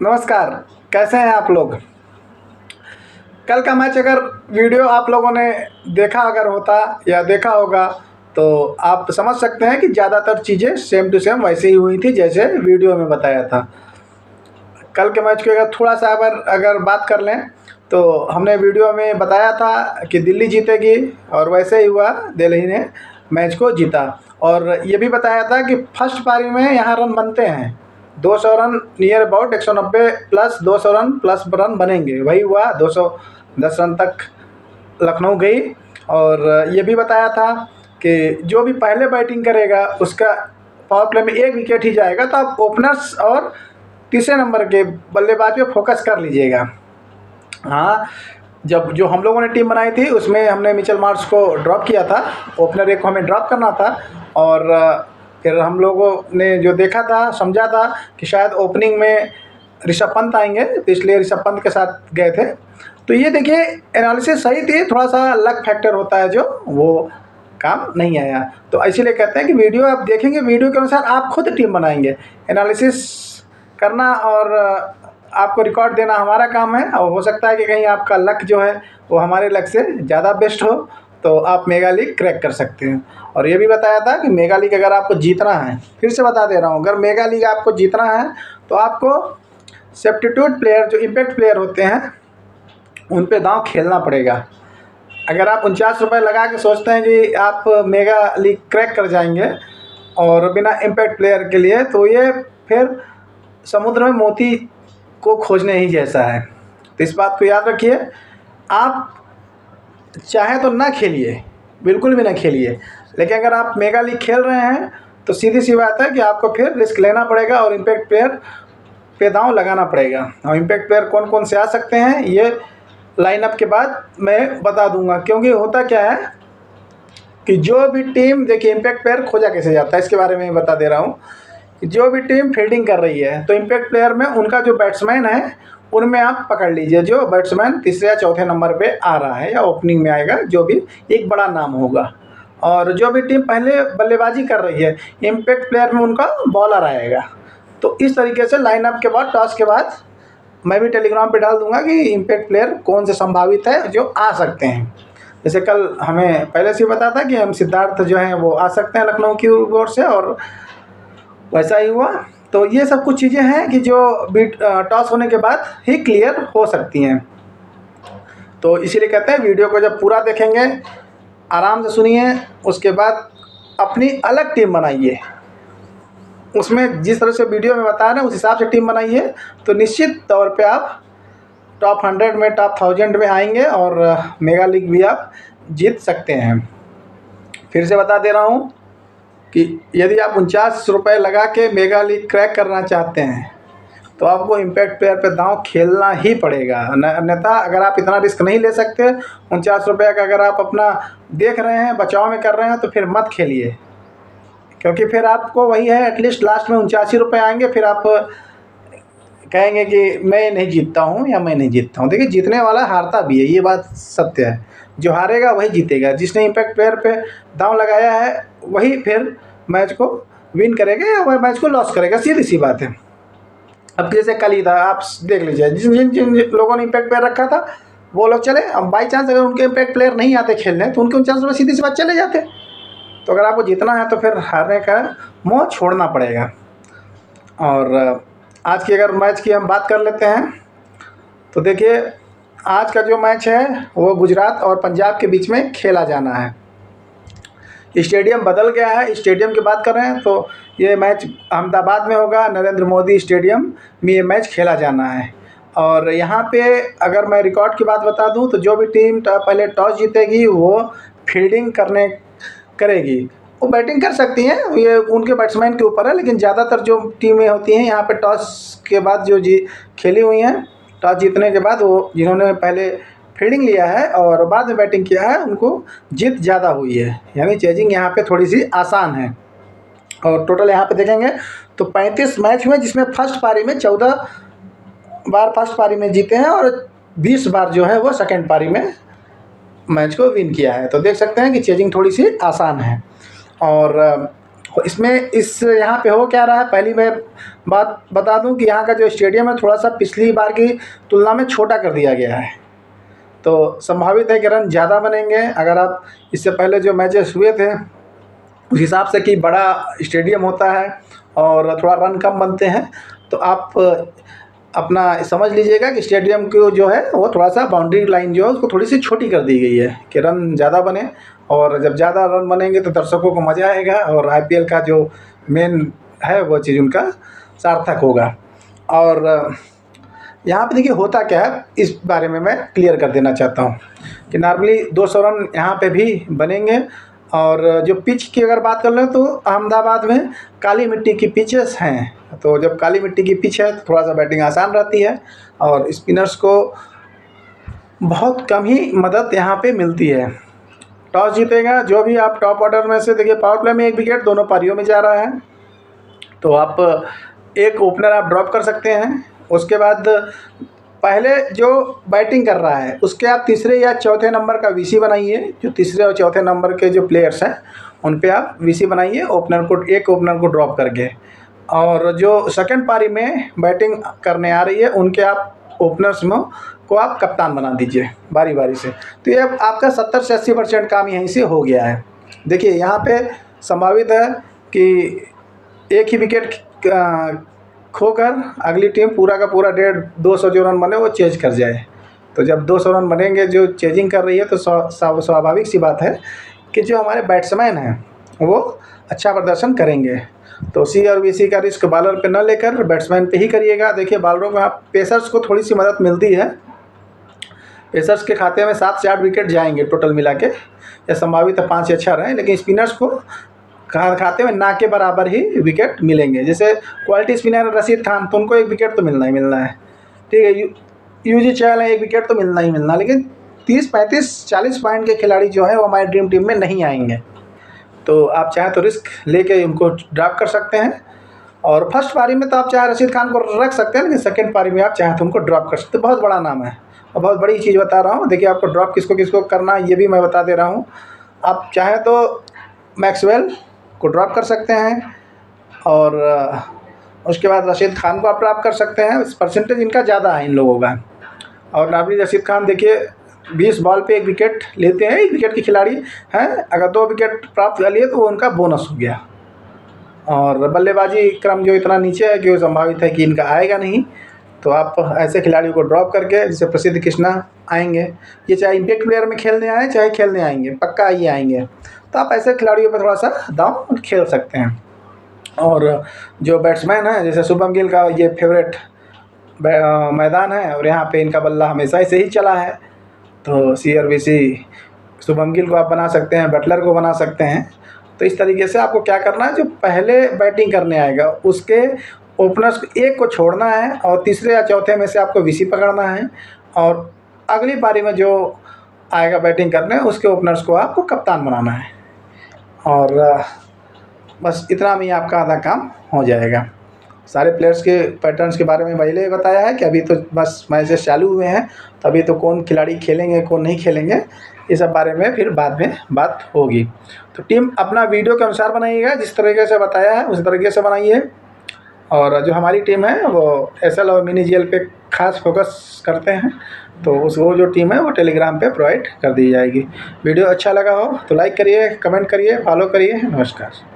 नमस्कार। कैसे हैं आप लोग। कल का मैच अगर वीडियो आप लोगों ने देखा अगर होता या देखा होगा तो आप समझ सकते हैं कि ज़्यादातर चीज़ें सेम टू सेम वैसे ही हुई थी जैसे वीडियो में बताया था। कल के मैच की अगर थोड़ा सा अगर बात कर लें तो हमने वीडियो में बताया था कि दिल्ली जीतेगी और वैसे ही हुआ, दिल्ली ने मैच को जीता। और ये भी बताया था कि फर्स्ट पारी में यहाँ रन बनते हैं, 200 run near about 190 plus 200 run plus run बनेंगे, वही हुआ 210 रन तक लखनऊ गई। और ये भी बताया था कि जो भी पहले बैटिंग करेगा उसका पावर प्ले में एक विकेट ही जाएगा, तो आप ओपनर्स और तीसरे नंबर के बल्लेबाज पे फोकस कर लीजिएगा। हाँ, जब जो हम लोगों ने टीम बनाई थी उसमें हमने मिचेल मार्श को ड्रॉप किया था, ओपनर एक को हमें ड्रॉप करना था। और फिर हम लोगों ने जो देखा था समझा था कि शायद ओपनिंग में ऋषभ पंत आएंगे, तो इसलिए ऋषभ पंत के साथ गए थे। तो ये देखिए एनालिसिस सही थी, थोड़ा सा लक फैक्टर होता है जो वो काम नहीं आया। तो इसीलिए कहते हैं कि वीडियो आप देखेंगे, वीडियो के अनुसार आप खुद टीम बनाएंगे। एनालिसिस करना और आपको रिकॉर्ड देना हमारा काम है, और हो सकता है कि कहीं आपका लक जो है वो हमारे लक से ज़्यादा बेस्ट हो तो आप मेगा लीग क्रैक कर सकते हैं। और ये भी बताया था कि मेगा लीग अगर आपको जीतना है, फिर से बता दे रहा हूँ, अगर मेगा लीग आपको जीतना है तो आपको सब्स्टिट्यूट प्लेयर जो इम्पैक्ट प्लेयर होते हैं उन पे दांव खेलना पड़ेगा। अगर आप 49 रुपये लगा के सोचते हैं कि आप मेगा लीग क्रैक कर जाएंगे और बिना इम्पैक्ट प्लेयर के लिए, तो ये फिर समुद्र में मोती को खोजने ही जैसा है। तो इस बात को याद रखिए, आप चाहें तो ना खेलिए, बिल्कुल भी ना खेलिए, लेकिन अगर आप मेगा लीग खेल रहे हैं तो सीधी सी बात है कि आपको फिर रिस्क लेना पड़ेगा और इम्पैक्ट प्लेयर पे दांव लगाना पड़ेगा। और इम्पैक्ट प्लेयर कौन कौन से आ सकते हैं ये लाइनअप के बाद मैं बता दूंगा। क्योंकि होता क्या है कि जो भी टीम, देखिए इम्पैक्ट प्लेयर खोजा कैसे जाता है इसके बारे में बता दे रहा हूँ। जो भी टीम फील्डिंग कर रही है तो इम्पैक्ट प्लेयर में उनका जो बैट्समैन है उनमें आप पकड़ लीजिए, जो बैट्समैन तीसरे या चौथे नंबर पे आ रहा है या ओपनिंग में आएगा, जो भी एक बड़ा नाम होगा। और जो भी टीम पहले बल्लेबाजी कर रही है इम्पैक्ट प्लेयर में उनका बॉलर आएगा। तो इस तरीके से लाइनअप के बाद, टॉस के बाद मैं भी टेलीग्राम पे डाल दूंगा कि इम्पैक्ट प्लेयर कौन से संभावित है जो आ सकते हैं। जैसे कल हमें पहले से ही पता था कि हम सिद्धार्थ जो हैं वो आ सकते हैं लखनऊ की ओर से, और वैसा ही हुआ। तो ये सब कुछ चीज़ें हैं कि जो बीट टॉस होने के बाद ही क्लियर हो सकती हैं। तो इसीलिए कहते हैं वीडियो को जब पूरा देखेंगे आराम से सुनिए, उसके बाद अपनी अलग टीम बनाइए, उसमें जिस तरह से वीडियो में बता रहे हैं उस हिसाब से टीम बनाइए, तो निश्चित तौर पे आप टॉप 100 में, टॉप 1000 में आएंगे और मेगा लीग भी आप जीत सकते हैं। फिर से बता दे रहा हूँ कि यदि आप 49 रुपये लगा के मेगा लीग क्रैक करना चाहते हैं तो आपको इम्पैक्ट प्लेयर पे दांव खेलना ही पड़ेगा। अन्यथा अगर आप इतना रिस्क नहीं ले सकते, 49 रुपये का अगर आप अपना देख रहे हैं, बचाव में कर रहे हैं, तो फिर मत खेलिए। क्योंकि फिर आपको वही है, एटलीस्ट लास्ट में 89 रुपये आएंगे, फिर आप कहेंगे कि मैं नहीं जीतता हूँ या मैं नहीं जीतता हूँ। देखिए जीतने वाला हारता भी है, ये बात सत्य है। जो हारेगा वही जीतेगा, जिसने इम्पैक्ट प्लेयर पे दांव लगाया है वही फिर मैच को विन करेगा या वह मैच को लॉस करेगा, सीधी सी बात है। अब जैसे कल ही था, आप देख लीजिए, जिन जिन लोगों ने इम्पैक्ट प्लेयर रखा था वो लोग चले। अब बाई चांस अगर उनके इम्पैक्ट प्लेयर नहीं आते खेलने तो उनके 49 रुपये सीधी सी बात चले जाते। तो अगर आपको जीतना है तो फिर हारने का मोह छोड़ना पड़ेगा। और आज की अगर मैच की हम बात कर लेते हैं तो देखिए आज का जो मैच है वो गुजरात और पंजाब के बीच में खेला जाना है। स्टेडियम बदल गया है, स्टेडियम की बात कर रहे हैं तो ये मैच अहमदाबाद में होगा, नरेंद्र मोदी स्टेडियम में ये मैच खेला जाना है। और यहाँ पे अगर मैं रिकॉर्ड की बात बता दूँ तो जो भी टीम पहले टॉस जीतेगी वो फील्डिंग करेगी। वो बैटिंग कर सकती हैं, ये उनके बैट्समैन के ऊपर है, लेकिन ज़्यादातर जो टीमें होती हैं यहाँ पे टॉस के बाद जो खेली हुई हैं, टॉस जीतने के बाद वो जिन्होंने पहले फील्डिंग लिया है और बाद में बैटिंग किया है उनको जीत ज़्यादा हुई है, यानी चेजिंग यहाँ पे थोड़ी सी आसान है। और टोटल यहाँ पे देखेंगे तो 35 मैच हुए, जिसमें फर्स्ट पारी में 14 बार फर्स्ट पारी में जीते हैं और 20 बार जो है वो सेकेंड पारी में मैच को विन किया है। तो देख सकते हैं कि चेजिंग थोड़ी सी आसान है। और इसमें इस यहाँ पे हो क्या रहा है, पहली मैं बात बता दूं कि यहाँ का जो स्टेडियम है थोड़ा सा पिछली बार की तुलना में छोटा कर दिया गया है। तो संभावित है कि रन ज़्यादा बनेंगे। अगर आप इससे पहले जो मैचेस हुए थे उस हिसाब से कि बड़ा स्टेडियम होता है और थोड़ा रन कम बनते हैं, तो आप अपना समझ लीजिएगा कि स्टेडियम को जो है वो थोड़ा सा बाउंड्री लाइन जो है उसको थोड़ी सी छोटी कर दी गई है कि रन ज़्यादा बने। और जब ज़्यादा रन बनेंगे तो दर्शकों को मज़ा आएगा और आईपीएल का जो मेन है वो चीज़ उनका सार्थक होगा। और यहाँ पे देखिए होता क्या है, इस बारे में मैं क्लियर कर देना चाहता हूँ कि नॉर्मली 200 रन यहाँ पे भी बनेंगे। और जो पिच की अगर बात कर लें तो अहमदाबाद में काली मिट्टी की पिचेस हैं, तो जब काली मिट्टी की पिच है तो थोड़ा सा बैटिंग आसान रहती है और स्पिनर्स को बहुत कम ही मदद यहाँ पे मिलती है। टॉस जीतेगा जो भी आप टॉप ऑर्डर में से, देखिए पावर प्ले में 1 विकेट दोनों पारियों में जा रहा है, तो आप एक ओपनर आप ड्रॉप कर सकते हैं। उसके बाद पहले जो बैटिंग कर रहा है उसके आप तीसरे या चौथे नंबर का वीसी बनाइए। जो तीसरे और चौथे नंबर के जो प्लेयर्स हैं उन पे आप वीसी बनाइए, एक ओपनर को ड्रॉप करके। और जो सेकंड पारी में बैटिंग करने आ रही है उनके आप ओपनर्स में को आप कप्तान बना दीजिए बारी बारी से। तो ये आपका 70 से 80% काम यहीं से हो गया है। देखिए यहाँ पे संभावित है कि एक ही विकेट खोकर अगली टीम पूरा का पूरा 200 जो रन बने वो चेज कर जाए। तो जब 200 रन बनेंगे जो चेजिंग कर रही है तो स्वाभाविक सी बात है कि जो हमारे बैट्समैन हैं वो अच्छा प्रदर्शन करेंगे। तो सी और वीसी का रिस्क बॉलर पे न लेकर बैट्समैन पे ही करिएगा। देखिए बॉलरों में आप पेसर्स को थोड़ी सी मदद मिलती है, पेसर्स के खाते में 7 से 8 विकेट जाएंगे टोटल मिला के, या संभावित है 5 या 6 रहें, लेकिन स्पिनर्स को खाते में ना के बराबर ही विकेट मिलेंगे। जैसे क्वालिटी स्पिनर रशीद खान, तो उनको 1 विकेट तो मिलना ही मिलना है, ठीक है। यूजी चहल है, 1 विकेट तो मिलना ही मिलना, लेकिन 30, 35, 40 पॉइंट के खिलाड़ी जो है वो हमारी ड्रीम टीम में नहीं आएंगे। तो आप चाहें तो रिस्क लेके उनको ड्रॉप कर सकते हैं। और फर्स्ट पारी में तो आप चाहे रशीद खान को रख सकते हैं, लेकिन सेकंड पारी में आप चाहें तो उनको ड्रॉप कर सकते हैं। बहुत बड़ा नाम है और बहुत बड़ी चीज़ बता रहा हूँ। देखिए आपको ड्रॉप किसको किसको करना है ये भी मैं बता दे रहा हूँ। आप चाहें तो मैक्सवेल को ड्रॉप कर सकते हैं और उसके बाद रशीद खान को आप ड्रॉप कर सकते हैं। परसेंटेज इनका ज़्यादा है इन लोगों का। और नाबी रशीद खान देखिए 20 बॉल पे 1 विकेट लेते हैं, 1 विकेट के खिलाड़ी हैं। अगर 2 विकेट प्राप्त कर लिए तो वो उनका बोनस हो गया। और बल्लेबाजी क्रम जो इतना नीचे है कि वो संभावित है कि इनका आएगा नहीं, तो आप ऐसे खिलाड़ियों को ड्रॉप करके, जैसे प्रसिद्ध कृष्णा आएंगे, ये चाहे इम्पैक्ट प्लेयर में खेलने आए चाहे खेलने आएंगे, पक्का ये आएंगे, तो आप ऐसे खिलाड़ियों पर थोड़ा सा दांव खेल सकते हैं। और जो बैट्समैन है जैसे शुभम गिल का ये फेवरेट मैदान है और यहाँ पे इनका बल्ला हमेशा से ही चला है, तो सी और वीसी शुभम गिल को आप बना सकते हैं, बटलर को बना सकते हैं। तो इस तरीके से आपको क्या करना है, जो पहले बैटिंग करने आएगा उसके ओपनर्स को एक को छोड़ना है और तीसरे या चौथे में से आपको वीसी पकड़ना है, और अगली पारी में जो आएगा बैटिंग करने उसके ओपनर्स को आपको कप्तान बनाना है। और बस इतना में ही आपका आधा काम हो जाएगा। सारे प्लेयर्स के पैटर्न्स के बारे में पहले ही बताया है कि अभी तो बस मैचेस चालू हुए हैं, तो अभी तो कौन खिलाड़ी खेलेंगे कौन नहीं खेलेंगे ये सब बारे में फिर बाद में बात होगी। तो टीम अपना वीडियो के अनुसार बनाइएगा, जिस तरीके से बताया है उस तरीके से बनाइए। और जो हमारी टीम है वो एसएल और मिनी जीएल पे खास फोकस करते हैं, तो वो जो टीम है वो टेलीग्राम पे प्रोवाइड कर दी जाएगी। वीडियो अच्छा लगा हो तो लाइक करिए, कमेंट करिए, फॉलो करिए। नमस्कार।